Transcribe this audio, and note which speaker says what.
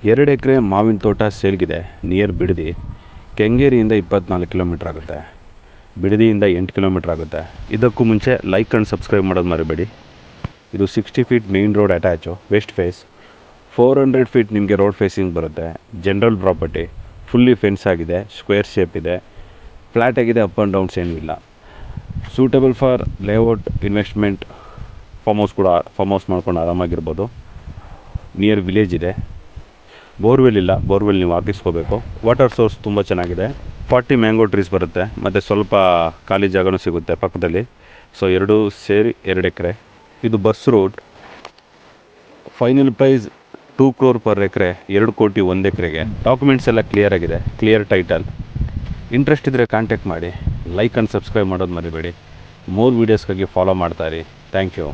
Speaker 1: 2 ಎಕರೆ ಮಾವಿನ ತೋಟ ಸೇಲ್ಗಿದೆ. Near Bidadi. ಕೆಂಗೇರಿಯಿಂದ 24 kilometre ಆಗುತ್ತೆ. ಬಿಡದಿಯಿಂದ 8 ಕಿಲೋಮೀಟ್ರ್ ಆಗುತ್ತೆ. ಇದಕ್ಕೂ ಮುಂಚೆ ಲೈಕ್ ಆ್ಯಂಡ್ ಸಬ್ಸ್ಕ್ರೈಬ್ ಮಾಡೋದು ಮರಿಬೇಡಿ. ಇದು 60 feet main road attach, west face. 400 feet ನಿಮಗೆ ರೋಡ್ ಫೇಸಿಂಗ್ ಬರುತ್ತೆ. ಜನರಲ್ ಪ್ರಾಪರ್ಟಿ, ಫುಲ್ಲಿ ಫೆನ್ಸ್ ಆಗಿದೆ, ಸ್ಕ್ವೇರ್ ಶೇಪ್ ಇದೆ, ಫ್ಲ್ಯಾಟ್ ಆಗಿದೆ, ಅಪ್ ಆ್ಯಂಡ್ ಡೌನ್ಸ್ ಏನೂ ಇಲ್ಲ. Suitable for layout, investment, farm house ಮಾಡ್ಕೊಂಡು ಆರಾಮಾಗಿರ್ಬೋದು. ನಿಯರ್ ವಿಲೇಜ್ ಇದೆ. ಬೋರ್ವೆಲ್ ಇಲ್ಲ, ಬೋರ್ವೆಲ್ ನೀವು ಹಾಕಿಸ್ಕೋಬೇಕು. ವಾಟರ್ ಸೋರ್ಸ್ ತುಂಬ ಚೆನ್ನಾಗಿದೆ. 40 ಮ್ಯಾಂಗೋ ಟ್ರೀಸ್ ಬರುತ್ತೆ, ಮತ್ತು ಸ್ವಲ್ಪ ಖಾಲಿ ಜಾಗನೂ ಸಿಗುತ್ತೆ ಪಕ್ಕದಲ್ಲಿ. ಸೊ ಎರಡೂ ಸೇರಿ 2 ಎಕರೆ. ಇದು bus route. Final price 2 crore per acre, 2 ಕೋಟಿ 1 ಎಕರೆಗೆ. ಡಾಕ್ಯುಮೆಂಟ್ಸ್ ಎಲ್ಲ ಕ್ಲಿಯರ್ ಆಗಿದೆ, ಕ್ಲಿಯರ್ ಟೈಟಲ್. ಇಂಟ್ರೆಸ್ಟ್ ಇದ್ದರೆ ಕಾಂಟ್ಯಾಕ್ಟ್ ಮಾಡಿ. ಲೈಕ್ ಆ್ಯಂಡ್ ಸಬ್ಸ್ಕ್ರೈಬ್ ಮಾಡೋದು ಮರಿಬೇಡಿ. ಮೋರ್ ವೀಡಿಯೋಸ್ಗಾಗಿ ಫಾಲೋ ಮಾಡ್ತಾಯಿರಿ. Thank you.